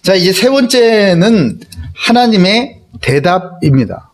자, 이제 세 번째는 하나님의 대답입니다.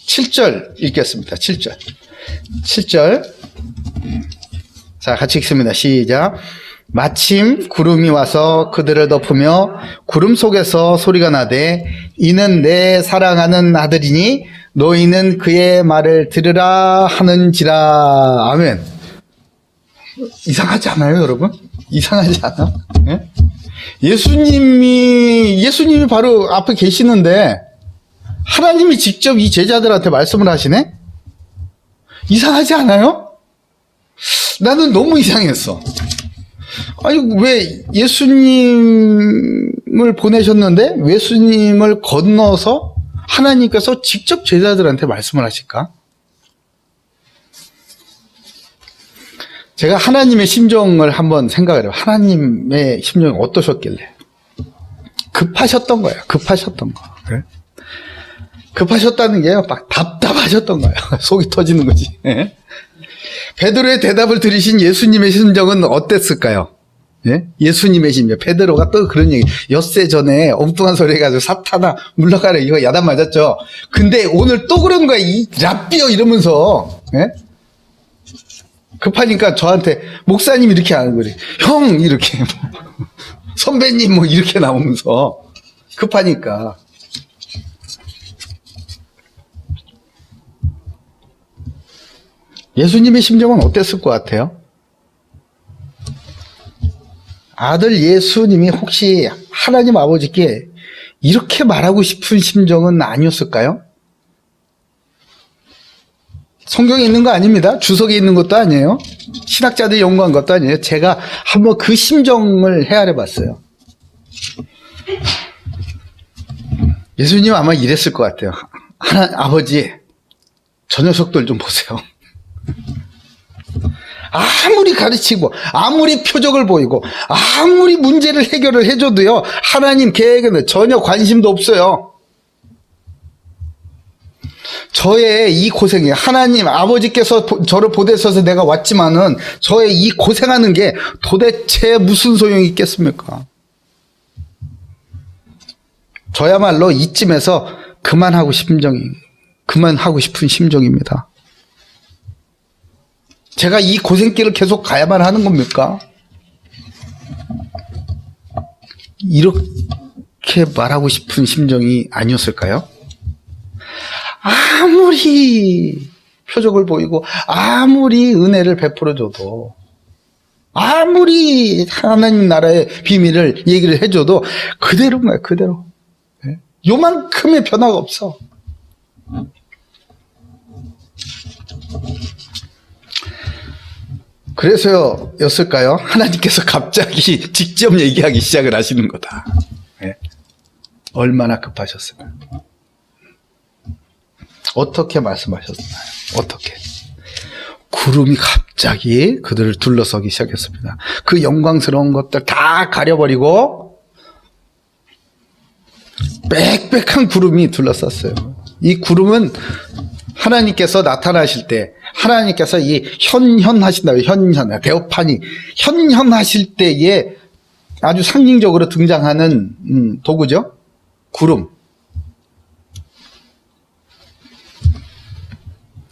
7절 읽겠습니다. 7절. 자, 같이 읽습니다. 시작. 마침 구름이 와서 그들을 덮으며 구름 속에서 소리가 나되 이는 내 사랑하는 아들이니 너희는 그의 말을 들으라 하는지라. 아멘. 이상하지 않아요, 여러분? 이상하지 않아? 네? 예수님이 바로 앞에 계시는데 하나님이 직접 이 제자들한테 말씀을 하시네? 이상하지 않아요? 나는 너무 이상했어. 아니, 왜 예수님을 보내셨는데 예수님을 건너서 하나님께서 직접 제자들한테 말씀을 하실까? 제가 하나님의 심정을 한번 생각을 해요. 하나님의 심정이 어떠셨길래? 급하셨던 거예요. 급하셨던 거. 그래? 급하셨다는 게요, 막 답답하셨던 거예요. 속이 터지는 거지. 예? 베드로의 대답을 들으신 예수님의 심정은 어땠을까요? 예? 예수님의 심정. 베드로가 또 그런 얘기. 엿새 전에 엉뚱한 소리 해가지고 사탄아 물러가라 이거 야단 맞았죠. 근데 오늘 또 그런 거야. 이 랍비어 이러면서. 예? 급하니까 저한테 목사님 이렇게 하는 거래. 형 이렇게 선배님 뭐 이렇게 나오면서 급하니까. 예수님의 심정은 어땠을 것 같아요? 아들 예수님이 혹시 하나님 아버지께 이렇게 말하고 싶은 심정은 아니었을까요? 성경에 있는 거 아닙니다. 주석에 있는 것도 아니에요. 신학자들이 연구한 것도 아니에요. 제가 한번 그 심정을 헤아려 봤어요. 예수님 아마 이랬을 것 같아요. 아버지, 저 녀석들 좀 보세요. 아무리 가르치고 아무리 표적을 보이고 아무리 문제를 해결을 해줘도요, 하나님 계획에는 전혀 관심도 없어요. 저의 이 고생이 하나님 아버지께서 저를 보내셔서 내가 왔지만은 저의 이 고생하는 게 도대체 무슨 소용이 있겠습니까? 저야말로 이쯤에서 그만하고 싶은 심정입니다. 제가 이 고생길을 계속 가야만 하는 겁니까? 이렇게 말하고 싶은 심정이 아니었을까요? 아무리 표적을 보이고 아무리 은혜를 베풀어줘도 아무리 하나님 나라의 비밀을 얘기를 해줘도 그대로인 거야, 그대로. 네? 요만큼의 변화가 없어. 그래서였을까요? 하나님께서 갑자기 직접 얘기하기 시작을 하시는 거다. 네? 얼마나 급하셨을까요? 어떻게 말씀하셨나요? 어떻게? 구름이 갑자기 그들을 둘러서기 시작했습니다. 그 영광스러운 것들 다 가려버리고 빽빽한 구름이 둘러쌌어요. 이 구름은 하나님께서 나타나실 때, 하나님께서 이 현현하신다고, 대오판이 현현하실 때에 아주 상징적으로 등장하는 도구죠. 구름.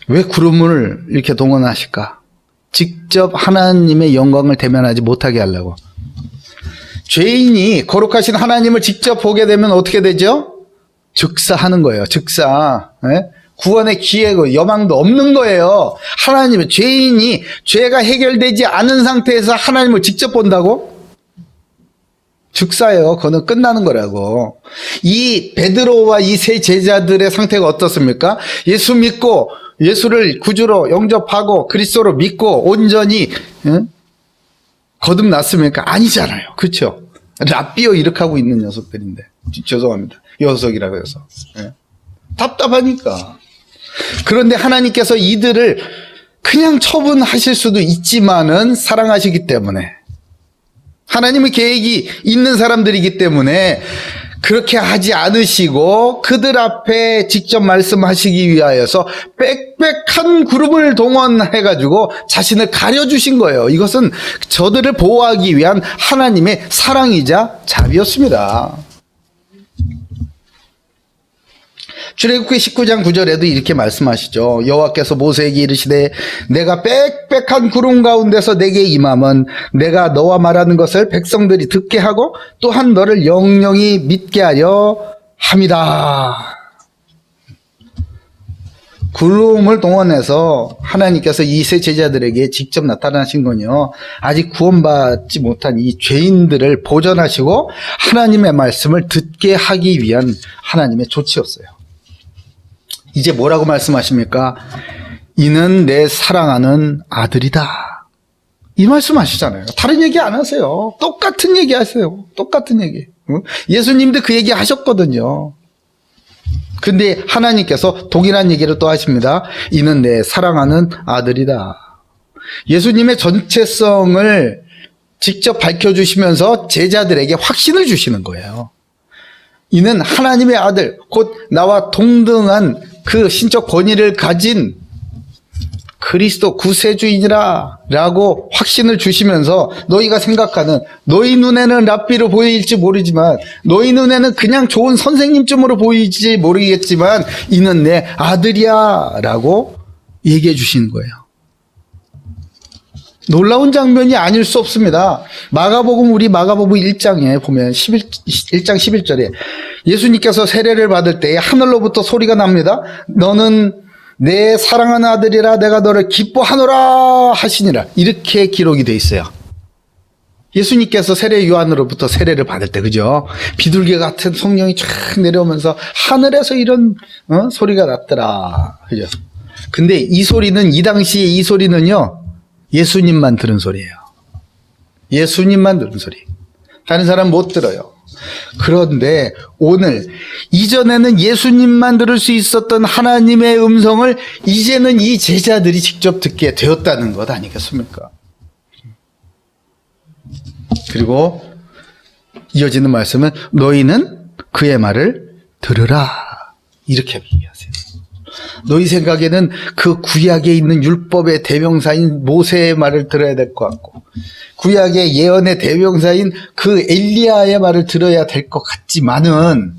왜 구름을 이렇게 동원하실까? 직접 하나님의 영광을 대면하지 못하게 하려고. 죄인이 거룩하신 하나님을 직접 보게 되면 어떻게 되죠? 즉사하는 거예요. 즉사. 네? 구원의 기회고 여망도 없는 거예요. 하나님의 죄인이 죄가 해결되지 않은 상태에서 하나님을 직접 본다고? 즉사예요. 그거는 끝나는 거라고. 이 베드로와 이 세 제자들의 상태가 어떻습니까? 예수 믿고 예수를 구주로 영접하고 그리스도로 믿고 온전히 거듭났습니까? 아니잖아요. 그렇죠? 랍비어 이렇게 하고 있는 녀석들인데. 죄송합니다. 녀석이라고 해서. 예? 답답하니까. 그런데 하나님께서 이들을 그냥 처분하실 수도 있지만은 사랑하시기 때문에, 하나님의 계획이 있는 사람들이기 때문에 그렇게 하지 않으시고 그들 앞에 직접 말씀하시기 위하여서 빽빽한 구름을 동원해가지고 자신을 가려주신 거예요. 이것은 저들을 보호하기 위한 하나님의 사랑이자 자비였습니다. 출애굽기 19장 9절에도 이렇게 말씀하시죠. 여호와께서 모세에게 이르시되 내가 빽빽한 구름 가운데서 내게 임함은 내가 너와 말하는 것을 백성들이 듣게 하고 또한 너를 영영히 믿게 하려 함이다. 구름을 동원해서 하나님께서 이 세 제자들에게 직접 나타나신 건요, 아직 구원받지 못한 이 죄인들을 보전하시고 하나님의 말씀을 듣게 하기 위한 하나님의 조치였어요. 이제 뭐라고 말씀하십니까? 이는 내 사랑하는 아들이다. 이 말씀하시잖아요. 다른 얘기 안 하세요. 똑같은 얘기 하세요. 똑같은 얘기. 예수님도 그 얘기 하셨거든요. 근데 하나님께서 동일한 얘기를 또 하십니다. 이는 내 사랑하는 아들이다. 예수님의 전체성을 직접 밝혀주시면서 제자들에게 확신을 주시는 거예요. 이는 하나님의 아들, 곧 나와 동등한 그 신적 권위를 가진 그리스도 구세주이니라 라고 확신을 주시면서 너희가 생각하는, 너희 눈에는 랍비로 보일지 모르지만 너희 눈에는 그냥 좋은 선생님쯤으로 보이지 모르겠지만 이는 내 아들이야 라고 얘기해 주시는 거예요. 놀라운 장면이 아닐 수 없습니다. 우리 마가복음 1장에 보면 1장 11절에 예수님께서 세례를 받을 때 하늘로부터 소리가 납니다. 너는 내 사랑하는 아들이라 내가 너를 기뻐하노라 하시니라. 이렇게 기록이 돼 있어요. 예수님께서 세례 요한으로부터 세례를 받을 때, 그죠? 비둘기 같은 성령이 쫙 내려오면서 하늘에서 이런 소리가 났더라. 그죠? 근데 이 소리는, 이 당시에 이 소리는요, 예수님만 들은 소리예요. 예수님만 들은 소리. 다른 사람 못 들어요. 그런데 오늘, 이전에는 예수님만 들을 수 있었던 하나님의 음성을 이제는 이 제자들이 직접 듣게 되었다는 것 아니겠습니까? 그리고 이어지는 말씀은 너희는 그의 말을 들으라. 이렇게 얘기하세요. 너희 생각에는 그 구약에 있는 율법의 대명사인 모세의 말을 들어야 될 것 같고, 구약의 예언의 대명사인 그 엘리야의 말을 들어야 될 것 같지만은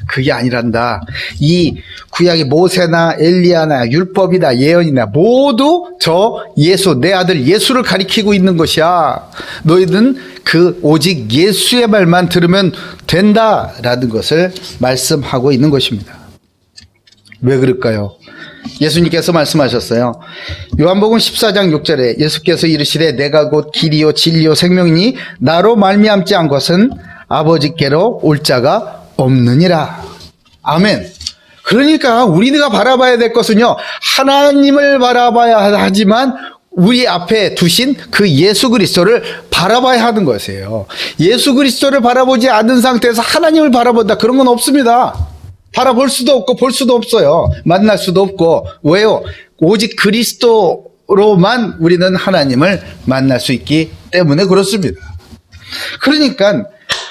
그게 아니란다. 이 구약의 모세나 엘리야나 율법이나 예언이나 모두 저 예수, 내 아들 예수를 가리키고 있는 것이야. 너희는 오직 예수의 말만 들으면 된다라는 것을 말씀하고 있는 것입니다. 왜 그럴까요? 예수님께서 말씀하셨어요. 요한복음 14장 6절에 예수께서 이르시되 내가 곧 길이요 진리요 생명이니 나로 말미암지 않은 것은 아버지께로 올 자가 없느니라. 아멘. 그러니까 우리가 바라봐야 될 것은요, 하나님을 바라봐야 하지만 우리 앞에 두신 그 예수 그리스도를 바라봐야 하는 것이에요. 예수 그리스도를 바라보지 않는 상태에서 하나님을 바라본다, 그런 건 없습니다. 바라볼 수도 없고 볼 수도 없어요. 만날 수도 없고. 왜요? 오직 그리스도로만 우리는 하나님을 만날 수 있기 때문에 그렇습니다. 그러니까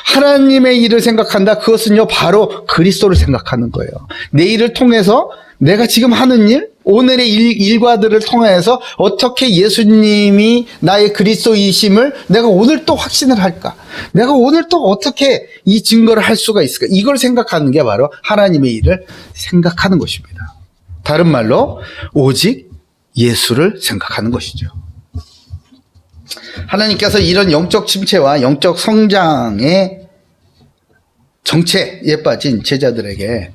하나님의 일을 생각한다, 그것은요 바로 그리스도를 생각하는 거예요. 내 일을 통해서 내가 지금 하는 일, 오늘의 일과들을 통해서 어떻게 예수님이 나의 그리스도이심을 내가 오늘 또 확신을 할까? 내가 오늘 또 어떻게 이 증거를 할 수가 있을까? 이걸 생각하는 게 바로 하나님의 일을 생각하는 것입니다. 다른 말로 오직 예수를 생각하는 것이죠. 하나님께서 이런 영적 침체와 영적 성장의 정체에 빠진 제자들에게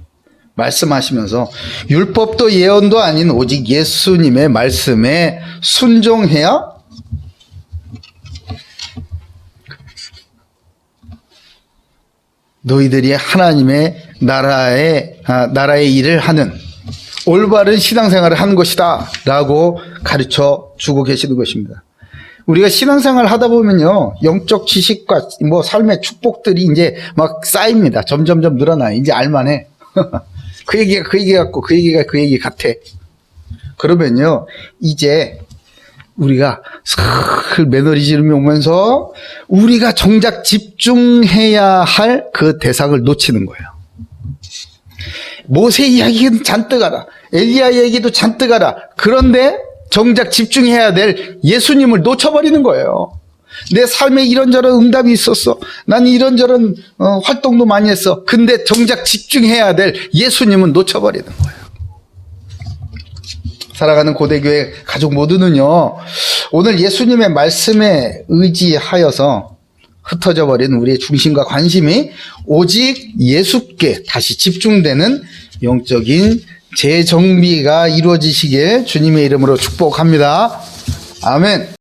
말씀하시면서 율법도 예언도 아닌 오직 예수님의 말씀에 순종해야 너희들이 하나님의 나라의 일을 하는 올바른 신앙생활을 하는 것이다 라고 가르쳐 주고 계시는 것입니다. 우리가 신앙생활을 하다 보면요, 영적 지식과 삶의 축복들이 이제 막 쌓입니다. 점점점 늘어나요. 이제 알만해. 그 얘기가 그 얘기 같고 그 얘기가 그 얘기 같아. 그러면요, 이제 우리가 슬 매너리즘이 오면서 우리가 정작 집중해야 할 그 대상을 놓치는 거예요. 모세 이야기는 잔뜩 알아. 엘리야 얘기도 잔뜩 알아. 그런데 정작 집중해야 될 예수님을 놓쳐버리는 거예요. 내 삶에 이런저런 응답이 있었어. 난 이런저런 활동도 많이 했어. 근데 정작 집중해야 될 예수님은 놓쳐버리는 거예요. 살아가는 고대교회 가족 모두는요, 오늘 예수님의 말씀에 의지하여서 흩어져 버린 우리의 중심과 관심이 오직 예수께 다시 집중되는 영적인 재정비가 이루어지시길 주님의 이름으로 축복합니다. 아멘.